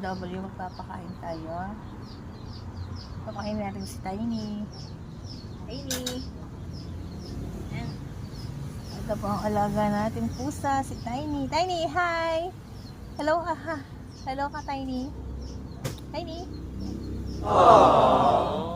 OFW, magpapakain tayo. Papakain natin si Tiny. Tiny. Ayan. Ito po ang alaga natin pusa, si Tiny. Tiny, hi! Hello ka ha. Hello ka, Tiny. Tiny. Aww.